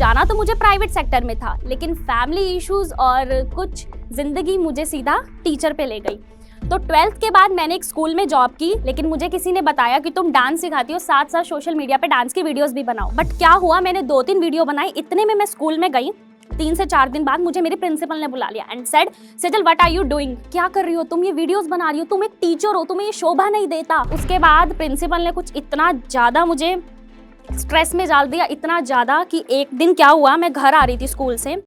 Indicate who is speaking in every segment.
Speaker 1: जाना तो मुझे प्राइवेट सेक्टर में था, लेकिन फैमिली इश्यूज और कुछ जिंदगी मुझे सीधा टीचर पे ले गई। तो 12th के बाद मैंने एक स्कूल में जॉब की, लेकिन मुझे किसी ने बताया कि तुम डांस सिखाती हो, साथ साथ सोशल मीडिया पे डांस की वीडियोस भी बनाओ। बट क्या हुआ, मैंने 2-3 वीडियो बनाई, इतने में मैं स्कूल में गई। 3 से 4 दिन बाद मुझे मेरी प्रिंसिपल ने बुला लिया and said, Sejal what are you doing, क्या कर रही हो तुम, ये वीडियोस बना रही हो, तुम एक टीचर हो, तुम्हें ये शोभा नहीं देता। उसके बाद प्रिंसिपल ने कुछ इतना ज़्यादा मुझे स्ट्रेस में डाल दिया, इतना ज़्यादा कि एक दिन क्या हुआ, मैं घर आ रही थी स्कूल से।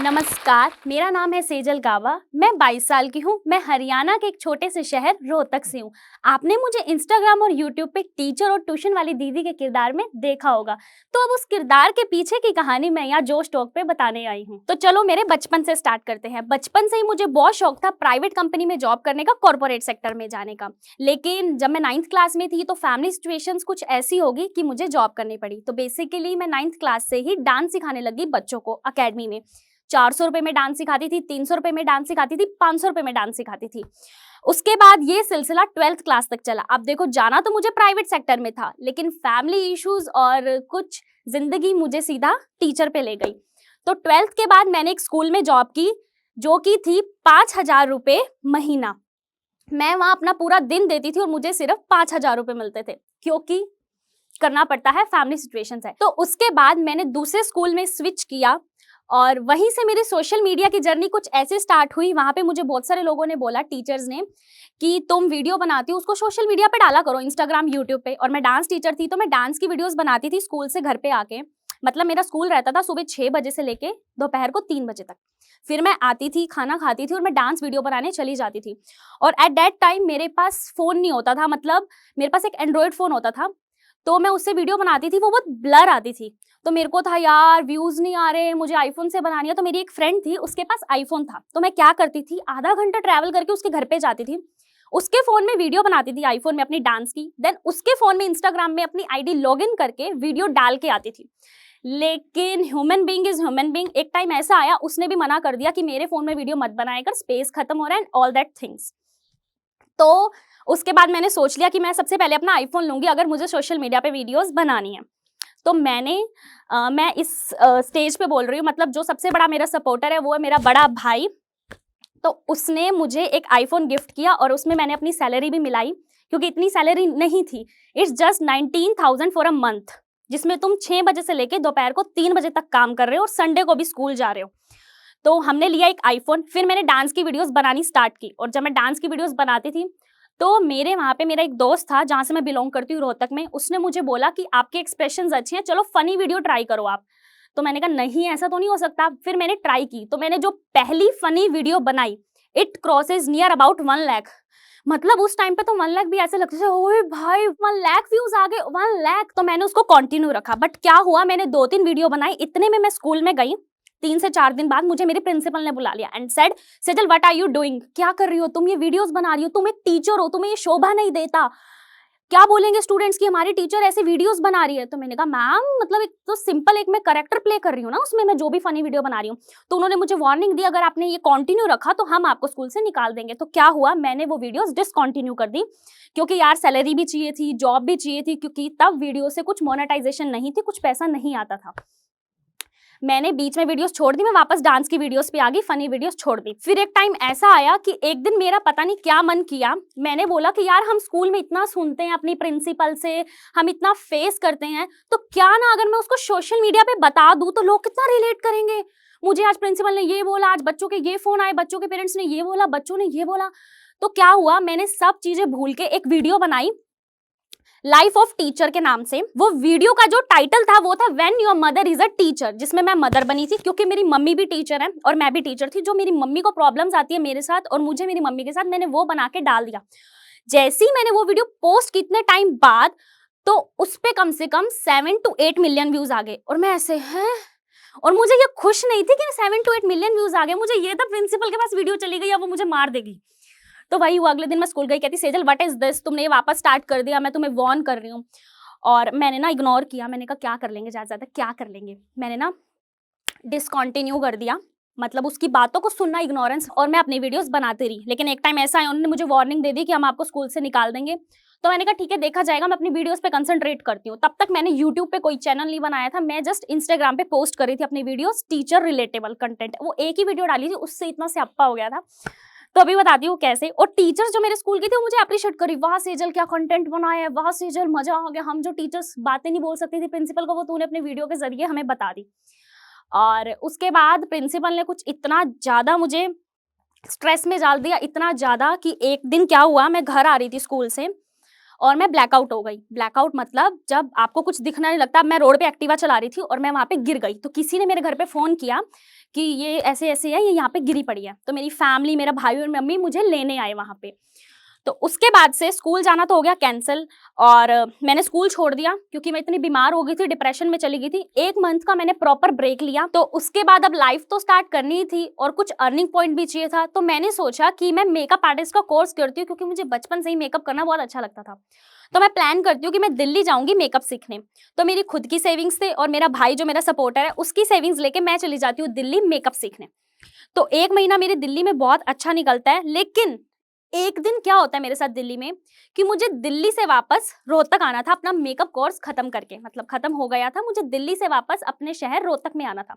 Speaker 1: नमस्कार, मेरा नाम है सेजल गावा, मैं 22 साल की हूँ। मैं हरियाणा के एक छोटे से शहर रोहतक से हूँ। आपने मुझे इंस्टाग्राम और यूट्यूब पे टीचर और ट्यूशन वाली दीदी के किरदार में देखा होगा, तो अब उस किरदार के पीछे की कहानी मैं यहाँ जोश टॉक पे बताने आई हूँ। तो चलो मेरे बचपन से स्टार्ट करते हैं। बचपन से ही मुझे बहुत शौक था प्राइवेट कंपनी में जॉब करने का, कॉर्पोरेट सेक्टर में जाने का। लेकिन जब मैं 9th क्लास में थी तो फैमिली सिचुएशंस कुछ ऐसी होगी कि मुझे जॉब करनी पड़ी। तो बेसिकली मैं 9th क्लास से ही डांस सिखाने लगी बच्चों को अकेडमी में। 400 रुपए में डांस सिखाती थी, 300 रुपए में डांस सिखाती थी, 500 रुपए में डांस सिखाती थी। उसके बाद ये सिलसिला 12th क्लास तक चला। अब देखो, जाना तो मुझे प्राइवेट सेक्टर में था, लेकिन फैमिली इश्यूज और कुछ जिंदगी मुझे सीधा टीचर पे ले गई। तो 12th के बाद मैंने एक स्कूल में जॉब की, जो की थी 5,000 रुपए महीना। मैं वहां अपना पूरा दिन देती थी और मुझे सिर्फ 5,000 रुपए मिलते थे, क्योंकि करना पड़ता है, फैमिली सिचुएशंस है। तो उसके बाद मैंने दूसरे स्कूल में स्विच किया और वहीं से मेरी सोशल मीडिया की जर्नी कुछ ऐसे स्टार्ट हुई। वहां पे मुझे बहुत सारे लोगों ने बोला, टीचर्स ने, कि तुम वीडियो बनाती हो उसको सोशल मीडिया पे डाला करो, इंस्टाग्राम, यूट्यूब पे। और मैं डांस टीचर थी तो मैं डांस की वीडियोस बनाती थी स्कूल से घर पे आके। मतलब मेरा स्कूल रहता था सुबह 6 बजे से लेके दोपहर को 3 बजे तक। फिर मैं आती थी, खाना खाती थी और मैं डांस वीडियो बनाने चली जाती थी। और एट दैट टाइम मेरे पास फोन नहीं होता था, मतलब मेरे पास एक एंड्रॉयड फोन होता था, तो मैं उससे वीडियो बनाती थी, वो बहुत ब्लर आती थी। तो मेरे को था यार व्यूज नहीं आ रहे, मुझे आईफोन से बनानी है। तो मेरी एक फ्रेंड थी, उसके पास आईफोन था, तो मैं क्या करती थी, आधा घंटा ट्रैवल करके उसके घर पे जाती थी, उसके फोन में वीडियो बनाती थी आईफोन में अपनी डांस की, देन उसके फोन में इंस्टाग्राम में अपनी आईडी लॉगिन करके वीडियो डाल के आती थी। लेकिन human being is human being. एक टाइम ऐसा आया, उसने भी मना कर दिया कि मेरे फोन में वीडियो मत बनाया कर, स्पेस खत्म हो रहा है एंड ऑल दैट थिंग्स। तो उसके बाद मैंने सोच लिया कि मैं सबसे पहले अपना आईफोन लूंगी अगर मुझे सोशल मीडिया पे वीडियोस बनानी है। तो मैं इस स्टेज पे बोल रही हूँ, मतलब जो सबसे बड़ा मेरा सपोर्टर है वो है मेरा बड़ा भाई। तो उसने मुझे एक आईफोन गिफ्ट किया और उसमें मैंने अपनी सैलरी भी मिलाई, क्योंकि इतनी सैलरी नहीं थी। It's just 19,000 for a month, जिसमें तुम 6 बजे से लेके दोपहर को 3 बजे तक काम कर रहे हो और संडे को भी स्कूल जा रहे हो। तो हमने लिया एक आईफोन, फिर मैंने डांस की वीडियोस बनानी स्टार्ट की। और जब मैं डांस की वीडियोस बनाती थी तो मेरे वहाँ पे मेरा एक दोस्त था जहाँ से मैं बिलोंग करती हूँ, रोहतक में। उसने मुझे बोला कि आपके एक्सप्रेशंस अच्छे हैं, चलो फनी वीडियो ट्राई करो आप। तो मैंने कहा नहीं, ऐसा तो नहीं हो सकता। फिर मैंने ट्राई की, तो मैंने जो पहली फनी वीडियो बनाई, it crosses near about 1 lakh. मतलब उस टाइम पे तो 1 लाख भी ऐसे लगते थे, ओए भाई 1 लाख व्यूज आ गए, 1 लाख। तो मैंने उसको कंटिन्यू रखा। बट क्या हुआ, मैंने 2-3 वीडियो बनाई, इतने में मैं स्कूल में गई। 3 से 4 दिन बाद मुझे मेरी प्रिंसिपल ने बुला लिया and said, Sejal what are you doing, क्या कर रही हो तुम, ये वीडियोस बना रही हो, तुम एक टीचर हो, तुम्हें ये शोभा नहीं देता, क्या बोलेंगे स्टूडेंट्स की हमारी टीचर ऐसे वीडियोस बना रही है। तो मैंने कहा मैम, मतलब एक तो सिंपल एक मैं कैरेक्टर प्ले कर रही हूँ ना उसमें, मैं जो भी फनी वीडियो बना रही हूँ। तो उन्होंने मुझे वार्निंग दी, अगर आपने ये कंटिन्यू रखा तो हम आपको स्कूल से निकाल देंगे। तो क्या हुआ, मैंने वो वीडियोस डिसकंटिन्यू कर दी, क्योंकि यार सैलरी भी चाहिए थी, जॉब भी चाहिए थी, क्योंकि तब वीडियो से कुछ मोनेटाइजेशन नहीं थी, कुछ पैसा नहीं आता था। मैंने बीच में वीडियोस छोड़ दी, मैं वापस डांस की वीडियोस पे आ गई, फनी वीडियोस छोड़ दी। फिर एक टाइम ऐसा आया कि एक दिन मेरा पता नहीं क्या मन किया, मैंने बोला कि यार हम स्कूल में इतना सुनते हैं अपनी प्रिंसिपल से, हम इतना फेस करते हैं, तो क्या ना अगर मैं उसको सोशल मीडिया पे बता दूं तो लोग कितना रिलेट करेंगे। मुझे आज प्रिंसिपल ने ये बोला, आज बच्चों के ये फोन आए, बच्चों के पेरेंट्स ने ये बोला, बच्चों ने ये बोला। तो क्या हुआ, मैंने सब चीजें भूल के एक वीडियो बनाई लाइफ ऑफ टीचर के नाम से। वो वीडियो का जो टाइटल था वो था when your mother is a teacher, जिसमें मैं मदर बनी थी, क्योंकि मेरी मम्मी भी टीचर है और मैं भी टीचर थी। जो मेरी मम्मी को प्रॉब्लम्स आती है मेरे साथ और मुझे मेरी मम्मी के साथ, मैंने वो बना के डाल दिया। जैसे ही मैंने वो वीडियो पोस्ट कितने टाइम बाद, तो उस पे कम से कम 7 to 8 मिलियन व्यूज आ गए। और मैं ऐसे हैं, और मुझे ये खुश नहीं थी कि 7 to 8 मिलियन व्यूज आ गए, मुझे ये था प्रिंसिपल के पास वीडियो चली गई, अब वो मुझे मार देगी। तो वही हुआ, अगले दिन मैं स्कूल गई, कहती सेजल व्हाट इज दिस, तुमने ये वापस स्टार्ट कर दिया, मैं तुम्हें वार्न कर रही हूँ। और मैंने ना इग्नोर किया, मैंने कहा क्या कर लेंगे, ज्यादा क्या कर लेंगे, मैंने ना डिसकंटिन्यू कर दिया, मतलब उसकी बातों को सुनना, इग्नोरेंस, और मैं अपनी वीडियोस बनाती रही। लेकिन एक टाइम ऐसा है, उन्होंने मुझे वार्निंग दे दी कि हम आपको स्कूल से निकाल देंगे। तो मैंने कहा ठीक है, देखा जाएगा, मैं अपनी वीडियोस पे कंसंट्रेट करती हूँ। तब तक मैंने यूट्यूब पे कोई चैनल नहीं बनाया था, मैं जस्ट इंस्टाग्राम पे पोस्ट कर रही थी अपनी वीडियोस, टीचर रिलेटेबल कंटेंट। वो एक ही वीडियो डाली थी, उससे इतना स्याप्पा हो गया था। तो अभी बताती हूँ कैसे। और टीचर्स जो मेरे स्कूल की थी वो मुझे अप्रिशिएट करी, वाह सेजल क्या कंटेंट बनाया है, वाह सेजल मजा आ गया, हम जो टीचर्स बातें नहीं बोल सकती थी प्रिंसिपल को, वो तूने अपने वीडियो के जरिए हमें बता दी। और उसके बाद प्रिंसिपल ने कुछ इतना ज्यादा मुझे स्ट्रेस में डाल दिया, इतना ज्यादा कि एक दिन क्या हुआ, मैं घर आ रही थी स्कूल से और मैं ब्लैकआउट हो गई। ब्लैकआउट मतलब जब आपको कुछ दिखना नहीं लगता। मैं रोड पे एक्टिवा चला रही थी और मैं वहां पे गिर गई। तो किसी ने मेरे घर पे फोन किया कि ये ऐसे ऐसे है, ये यहाँ पे गिरी पड़ी है। तो मेरी फैमिली, मेरा भाई और मम्मी मुझे लेने आए वहां पे। तो उसके बाद से स्कूल जाना तो हो गया कैंसिल, और मैंने स्कूल छोड़ दिया क्योंकि मैं इतनी बीमार हो गई थी, डिप्रेशन में चली गई थी। 1 मंथ का मैंने प्रॉपर ब्रेक लिया। तो उसके बाद अब लाइफ तो स्टार्ट करनी ही थी और कुछ अर्निंग पॉइंट भी चाहिए था। तो मैंने सोचा कि मैं मेकअप आर्टिस्ट का कोर्स करती हूँ, क्योंकि मुझे बचपन से ही मेकअप करना बहुत अच्छा लगता था। तो मैं प्लान करती हूँ कि मैं दिल्ली जाऊंगी मेकअप सीखने। तो मेरी खुद की सेविंग्स थे और मेरा भाई जो मेरा सपोर्टर है उसकी सेविंग्स लेके मैं चली जाती हूँ दिल्ली मेकअप सीखने। तो 1 महीना मेरे दिल्ली में बहुत अच्छा निकलता है। लेकिन एक दिन क्या होता है मेरे साथ दिल्ली में कि मुझे दिल्ली से वापस रोहतक आना था, अपना मेकअप कोर्स खत्म करके, मतलब खत्म हो गया था, मुझे दिल्ली से वापस अपने शहर रोहतक में आना था।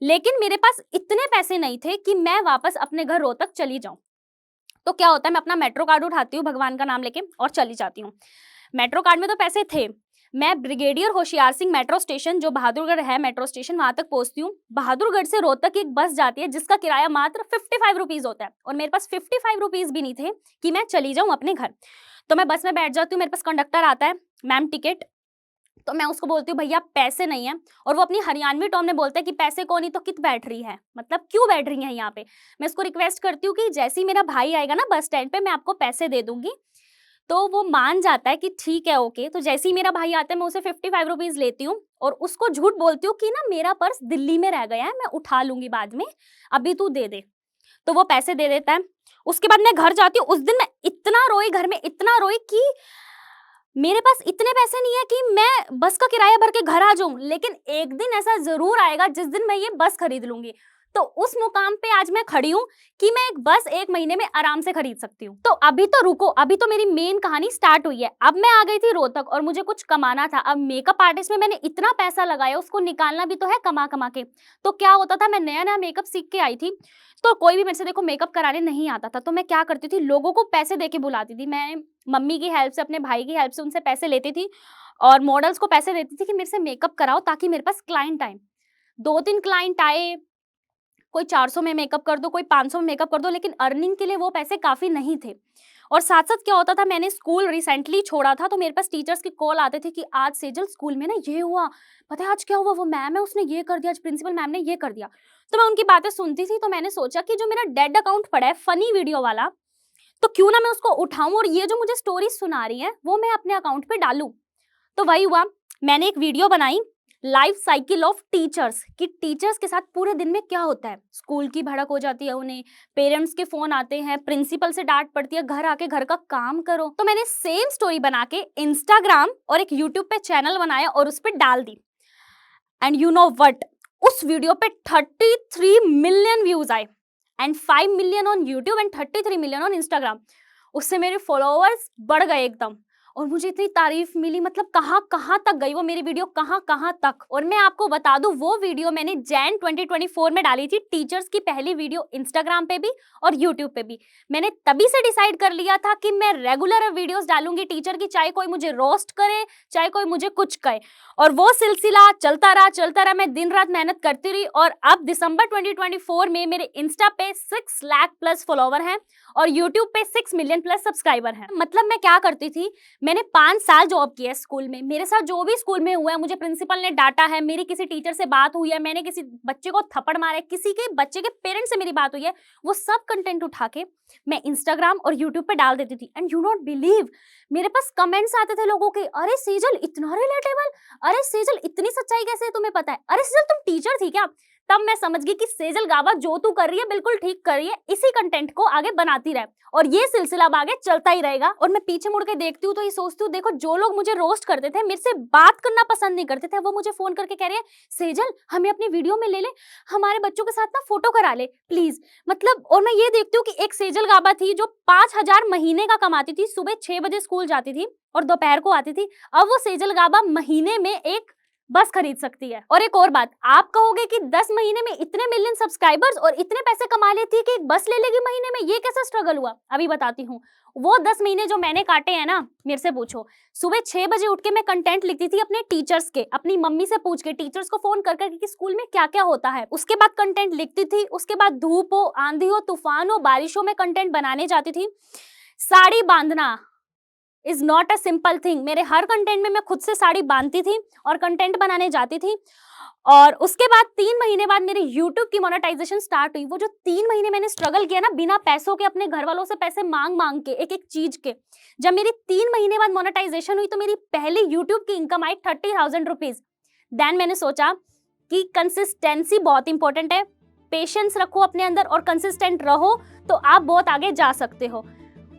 Speaker 1: लेकिन मेरे पास इतने पैसे नहीं थे कि मैं वापस अपने घर रोहतक चली जाऊं। तो क्या होता है, मैं अपना मेट्रो कार्ड उठाती हूँ भगवान का नाम लेके और चली जाती हूँ। मेट्रो कार्ड में तो पैसे थे। मैं brigadier Hoshiyar Singh metro station, जो बहादुरगढ़ है मेट्रो स्टेशन, वहां तक पहुंचती हूँ। बहादुरगढ़ से रोहतक एक बस जाती है जिसका किराया मात्र 55 रुपीज होता है, और मेरे पास 55 रुपीज भी नहीं थे कि मैं चली जाऊं अपने घर। तो मैं बस में बैठ जाती हूँ, मेरे पास कंडक्टर आता है, मैम टिकट। तो मैं उसको बोलती हूँ भैया पैसे नहीं है, और वो अपनी हरियाणवी टोन में बोलता है कि पैसे कौन ही, तो कित बैठ रही है, मतलब क्यों बैठ रही है यहाँ पे। मैं उसको रिक्वेस्ट करती हूँ कि जैसे ही मेरा भाई आएगा ना बस स्टैंड पे, मैं आपको पैसे दे दूंगी। तो वो मान जाता है कि ठीक है ओके। तो जैसे ही मेरा भाई आता है मैं उसे 55 रुपीज लेती हूँ और उसको झूठ बोलती हूँ कि ना मेरा पर्स दिल्ली में रह गया है, मैं उठा लूंगी बाद में, अभी तू दे दे। तो वो पैसे दे देता है। उसके बाद मैं घर जाती हूँ। उस दिन मैं इतना रोई, घर में इतना रोई कि मेरे पास इतने पैसे नहीं है कि मैं बस का किराया भर के घर आ जाऊं। लेकिन एक दिन ऐसा जरूर आएगा जिस दिन मैं ये बस खरीद लूंगी। तो उस मुकाम पे आज मैं खड़ी हूँ कि मैं एक बस 1 महीने में आराम से खरीद सकती हूँ। तो अभी तो रुको, अभी तो मेरी मेन कहानी स्टार्ट हुई है। अब मैं आ गई थी रोहतक और मुझे कुछ कमाना था। अब मेकअप आर्टिस्ट में मैंने इतना पैसा लगाया, उसको निकालना भी तो है कमा कमा के। तो क्या होता था, मैं नया नया मेकअप सीख के आई थी, तो कोई भी मेरे से देखो मेकअप कराने नहीं आता था। तो मैं क्या करती थी, लोगों को पैसे दे के बुलाती थी। मैं मम्मी की हेल्प से, अपने भाई की हेल्प से उनसे पैसे लेती थी और मॉडल्स को पैसे देती थी कि मेरे से मेकअप कराओ, ताकि मेरे पास क्लाइंट आए। 2-3 क्लाइंट आए, कोई 400 में मेकअप कर दो, कोई 500 में मेकअप कर दो, लेकिन अर्निंग के लिए वो पैसे काफी नहीं थे। और साथ साथ क्या होता था, मैंने स्कूल रिसेंटली छोड़ा था, तो मेरे पास टीचर्स की कॉल आते थे कि आज सेजल स्कूल में ना ये हुआ, पता है आज क्या हुआ, वो मैम है उसने ये कर दिया, आज प्रिंसिपल मैम ने ये कर दिया। तो मैं उनकी बातें सुनती थी। तो मैंने सोचा कि जो मेरा डेड अकाउंट पड़ा है फनी वीडियो वाला, तो क्यों ना मैं उसको उठाऊं और ये जो मुझे स्टोरी सुना रही है वो मैं अपने अकाउंट पे डालूं। तो वही हुआ, मैंने एक वीडियो बनाई, लाइफ साइकिल ऑफ टीचर्स, कि टीचर्स के साथ पूरे दिन में क्या होता है। स्कूल की भड़क हो जाती है उन्हें, पेरेंट्स के फोन आते हैं, प्रिंसिपल से डांट पड़ती है, घर आके घर का काम करो। तो मैंने सेम स्टोरी बना के इंस्टाग्राम और एक यूट्यूब पे चैनल बनाया और उस पर डाल दी। एंड यू नो व्हाट, उस वीडियो पे 33 मिलियन व्यूज आए, and 5 million on YouTube and 33 million on Instagram. उससे मेरे फॉलोअर्स बढ़ गए एकदम, और मुझे इतनी तारीफ मिली, मतलब कहाँ कहाँ तक गई वो मेरी वीडियो, कहाँ कहाँ तक। और मैं आपको बता दूं, वो वीडियो मैंने जैन 2024 में डाली थी, टीचर्स की पहली वीडियो, इंस्टाग्राम पे भी और यूट्यूब पे भी। मैंने तभी से डिसाइड कर लिया था कि मैं रेगुलर वीडियोस डालूंगी टीचर की, चाहे कोई मुझे रोस्ट करे, चाहे कोई मुझे कुछ कहे। और वो सिलसिला चलता रहा। मैं दिन रात मेहनत करती रही, और अब दिसंबर 2024 में मेरे इंस्टा पे 6 लाख प्लस फॉलोवर हैं और यूट्यूब पे 6 मिलियन प्लस सब्सक्राइबर हैं। मतलब मैं क्या करती थी, मैंने 5 साल जॉब किया है स्कूल में। मेरे साथ जो भी स्कूल में हुआ है, मुझे प्रिंसिपल ने डांटा है, मेरी किसी टीचर से बात हुई है, मैंने किसी बच्चे को थप्पड़ मारा है, किसी के बच्चे के पेरेंट्स से मेरी बात हुई है, वो सब कंटेंट उठा के मैं इंस्टाग्राम और यूट्यूब पे डाल देती थी। एंड यू नॉट बिलीव, मेरे पास कमेंट्स आते थे लोगों के, अरे सेजल इतना रिलेटेबल, अरे सेजल इतनी सच्चाई कैसे तुम्हें पता है, अरे सेजल तुम टीचर थी क्या। तब मैं समझ गई कि सेजल गाबा जो तू कर रही है बिल्कुल ठीक कर रही है, इसी कंटेंट को आगे बनाती रहे और ये सिलसिला अब आगे चलता ही रहेगा। और मैं पीछे मुड़ के देखती हूँ तो ये सोचती हूँ, देखो जो लोग मुझे रोस्ट करते थे, मेरे से बात करना पसंद नहीं करते थे, वो मुझे फोन करके कह रहे हैं सेजल हमें अपनी वीडियो में ले ले, हमारे बच्चों के साथ ना फोटो करा ले प्लीज। मतलब और मैं ये देखती हूँ कि एक सेजल गाबा थी जो 5,000 महीने का कमाती थी, सुबह 6 बजे स्कूल जाती थी और दोपहर को आती थी, अब वो सेजल गाबा महीने में एक बस खरीद सकती है। और एक और बात, आप कहोगे कि 10 महीने में इतने मिलियन सब्सक्राइबर्स और इतने पैसे कमा लेती है कि एक बस ले लेगी महीने में, ये कैसा स्ट्रगल हुआ? अभी बताती हूँ। वो 10 महीने जो मैंने काटे हैं ना, मेरे से पूछो। सुबह 6 बजे उठ के मैं कंटेंट लिखती थी अपने टीचर्स के, अपनी मम्मी से पूछ के, टीचर्स को फोन कर करके कि स्कूल में क्या क्या होता है। उसके बाद कंटेंट लिखती थी, उसके बाद धूप हो, आंधी हो, तूफान हो, बारिश हो, मैं कंटेंट बनाने जाती थी। साड़ी बांधना is not a simple thing. मेरे हर कंटेंट में मैं खुद से साड़ी बांधती थी और कंटेंट बनाने जाती थी। और उसके बाद 3 महीने बाद मेरी YouTube की मोनेटाइजेशन स्टार्ट हुई। वो जो 3 महीने मैंने स्ट्रगल किया ना, बिना पैसों के, अपने घर वालों से पैसे मांग मांग के, एक एक चीज के, जब मेरी 3 महीने बाद मोनेटाइजेशन हुई तो मेरी पहली YouTube की इनकम आई 30,000 रुपीज। देन मैंने सोचा कि कंसिस्टेंसी बहुत इंपॉर्टेंट है, पेशेंस रखो अपने अंदर और कंसिस्टेंट रहो तो आप बहुत आगे जा सकते हो।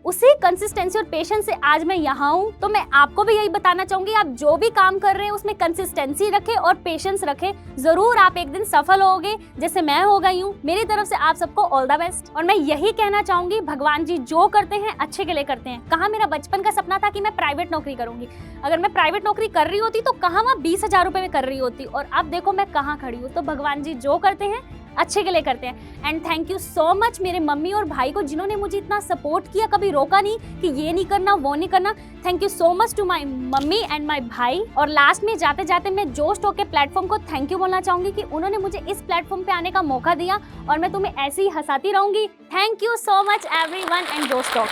Speaker 1: उसी कंसिस्टेंसी और पेशेंस से आज मैं यहाँ हूँ। तो मैं आपको भी यही बताना चाहूंगी, आप जो भी काम कर रहे हैं उसमें कंसिस्टेंसी रखें और पेशेंस रखें, जरूर आप एक दिन सफल होगे जैसे मैं हो गई हूँ। मेरी तरफ से आप सबको ऑल द बेस्ट। और मैं यही कहना चाहूंगी, भगवान जी जो करते हैं अच्छे के लिए करते हैं। कहाँ मेरा बचपन का सपना था कि मैं प्राइवेट नौकरी करूंगी, अगर मैं प्राइवेट नौकरी कर रही होती तो कहाँ वहाँ 20,000 रुपए में कर रही होती, और अब देखो मैं कहाँ खड़ी हूँ। तो भगवान जी जो करते हैं अच्छे के लिए करते हैं। And thank you so much मेरे मम्मी और भाई को, जिन्होंने मुझे इतना सपोर्ट किया, कभी रोका नहीं कि ये नहीं करना वो नहीं करना। Thank you so much to my mummy and my भाई। और लास्ट में जाते जाते मैं जोश टॉक के प्लेटफॉर्म को थैंक यू बोलना चाहूंगी कि उन्होंने मुझे इस प्लेटफॉर्म पे आने का मौका दिया और मैं तुम्हें ऐसे ही हंसाती रहूंगी। Thank you so much everyone and जोश टॉक।